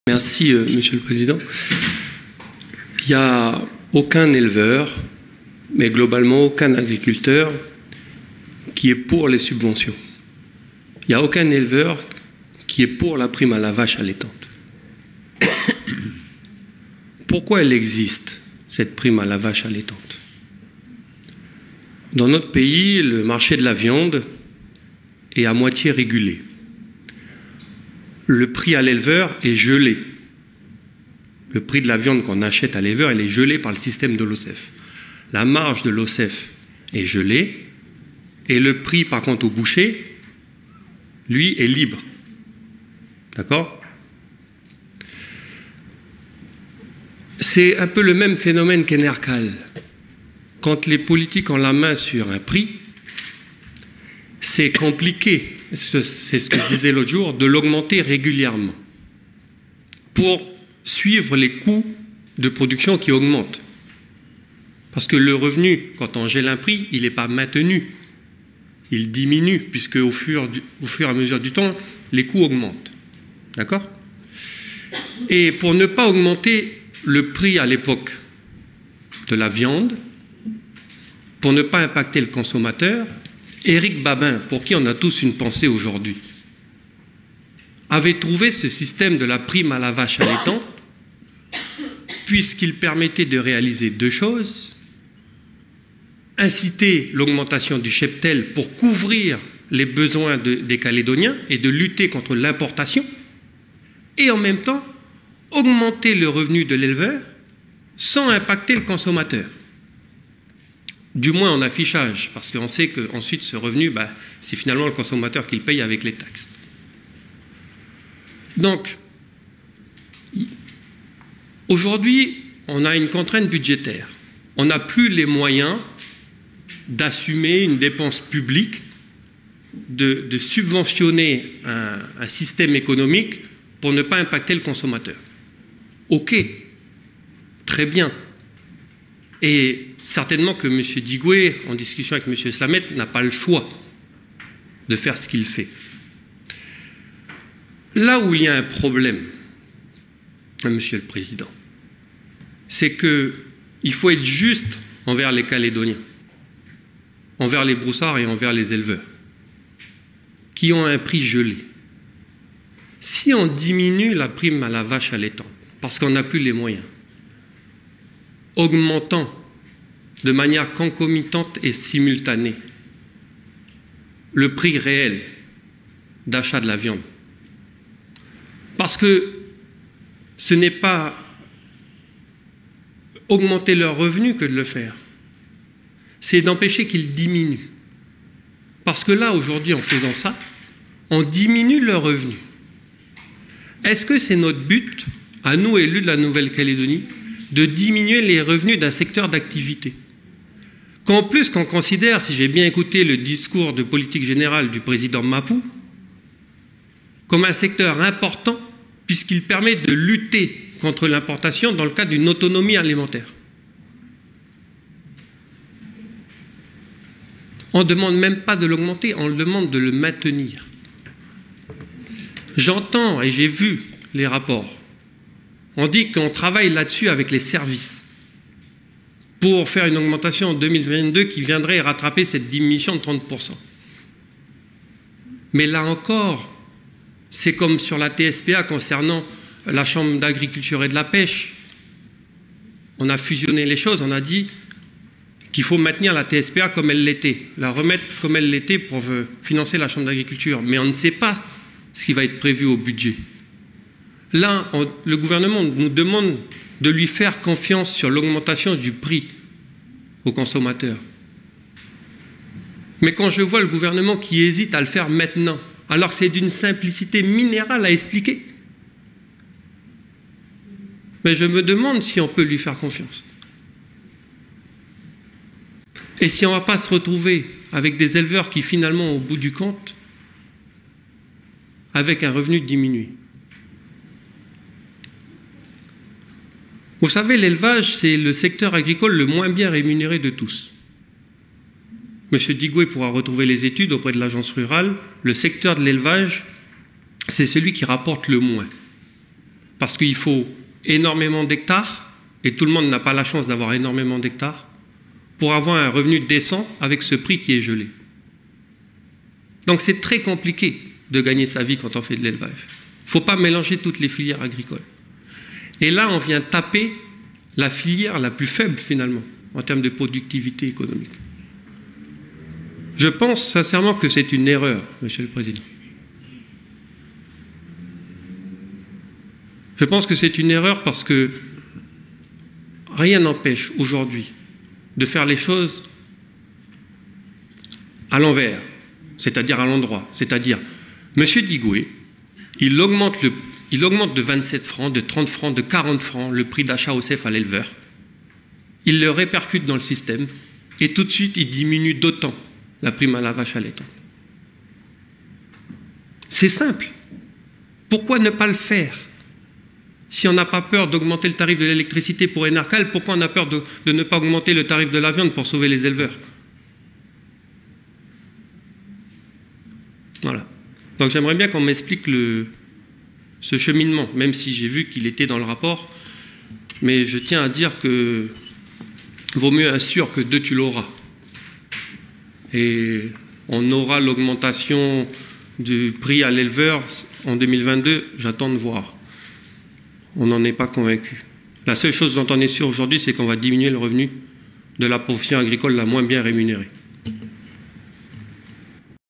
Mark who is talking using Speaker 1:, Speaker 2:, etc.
Speaker 1: Merci, Monsieur le Président. Il n'y a aucun éleveur, mais globalement aucun agriculteur qui est pour les subventions. Il n'y a aucun éleveur qui est pour la prime à la vache allaitante. Pourquoi elle existe, cette prime à la vache allaitante? Dans notre pays, le marché de la viande est à moitié régulé. Le prix à l'éleveur est gelé. Le prix de la viande qu'on achète à l'éleveur, elle est gelée par le système de l'OCEF. La marge de l'OCEF est gelée et le prix, par contre, au boucher, lui, est libre. D'accord? C'est un peu le même phénomène qu'Enercal. Quand les politiques ont la main sur un prix, c'est compliqué, c'est ce que je disais l'autre jour, de l'augmenter régulièrement pour suivre les coûts de production qui augmentent. Parce que le revenu, quand on gèle un prix, il n'est pas maintenu, il diminue, puisque au fur et à mesure du temps, les coûts augmentent. D'accord? Et pour ne pas augmenter le prix à l'époque de la viande, pour ne pas impacter le consommateur, Éric Babin, pour qui on a tous une pensée aujourd'hui, avait trouvé ce système de la prime à la vache allaitante, puisqu'il permettait de réaliser deux choses: inciter l'augmentation du cheptel pour couvrir les besoins des Calédoniens et de lutter contre l'importation, et en même temps augmenter le revenu de l'éleveur sans impacter le consommateur. Du moins en affichage, parce qu'on sait qu'ensuite ce revenu, c'est finalement le consommateur qui le paye avec les taxes. Donc, aujourd'hui, on a une contrainte budgétaire. On n'a plus les moyens d'assumer une dépense publique, de subventionner un système économique pour ne pas impacter le consommateur. Ok, très bien. Et certainement que M. Digoué, en discussion avec M. Slamet, n'a pas le choix de faire ce qu'il fait. Là où il y a un problème, Monsieur le Président, c'est qu'il faut être juste envers les Calédoniens, envers les broussards et envers les éleveurs, qui ont un prix gelé. Si on diminue la prime à la vache allaitante, parce qu'on n'a plus les moyens, augmentant de manière concomitante et simultanée le prix réel d'achat de la viande, parce que ce n'est pas augmenter leurs revenus que de le faire, c'est d'empêcher qu'ils diminuent. Parce que là, aujourd'hui, en faisant ça, on diminue leurs revenus. Est-ce que c'est notre but, à nous élus de la Nouvelle-Calédonie, de diminuer les revenus d'un secteur d'activité? Qu'en plus, qu'on considère, si j'ai bien écouté le discours de politique générale du président Mapou, comme un secteur important, puisqu'il permet de lutter contre l'importation dans le cadre d'une autonomie alimentaire. On ne demande même pas de l'augmenter, on le demande de le maintenir. J'entends et j'ai vu les rapports. On dit qu'on travaille là-dessus avec les services pour faire une augmentation en 2022 qui viendrait rattraper cette diminution de 30%. Mais là encore, c'est comme sur la TSPA concernant la Chambre d'agriculture et de la pêche. On a fusionné les choses, on a dit qu'il faut maintenir la TSPA comme elle l'était, la remettre comme elle l'était pour financer la Chambre d'agriculture. Mais on ne sait pas ce qui va être prévu au budget. Là, le gouvernement nous demande de lui faire confiance sur l'augmentation du prix aux consommateurs. Mais quand je vois le gouvernement qui hésite à le faire maintenant, alors que c'est d'une simplicité minérale à expliquer, mais je me demande si on peut lui faire confiance. Et si on ne va pas se retrouver avec des éleveurs qui finalement, au bout du compte, avec un revenu diminué. Vous savez, l'élevage, c'est le secteur agricole le moins bien rémunéré de tous. M. Digoué pourra retrouver les études auprès de l'agence rurale. Le secteur de l'élevage, c'est celui qui rapporte le moins. parce qu'il faut énormément d'hectares, et tout le monde n'a pas la chance d'avoir énormément d'hectares, pour avoir un revenu décent avec ce prix qui est gelé. Donc c'est très compliqué de gagner sa vie quand on fait de l'élevage. Il ne faut pas mélanger toutes les filières agricoles. Et là, on vient taper la filière la plus faible, finalement, en termes de productivité économique. Je pense sincèrement que c'est une erreur, Monsieur le Président. Je pense que c'est une erreur parce que rien n'empêche aujourd'hui de faire les choses à l'envers, c'est-à-dire à l'endroit. C'est-à-dire, M. Digoué, il augmente de 27 francs, de 30 francs, de 40 francs le prix d'achat au CEF à l'éleveur. Il le répercute dans le système et tout de suite, il diminue d'autant la prime à la vache allaitante. C'est simple. Pourquoi ne pas le faire? Si on n'a pas peur d'augmenter le tarif de l'électricité pour Énarcal, pourquoi on a peur de ne pas augmenter le tarif de la viande pour sauver les éleveurs? Voilà. Donc j'aimerais bien qu'on m'explique ce cheminement, même si j'ai vu qu'il était dans le rapport, mais je tiens à dire que vaut mieux un sûr que deux tu l'auras. Et on aura l'augmentation du prix à l'éleveur en 2022, j'attends de voir. On n'en est pas convaincu. La seule chose dont on est sûr aujourd'hui, c'est qu'on va diminuer le revenu de la profession agricole la moins bien rémunérée.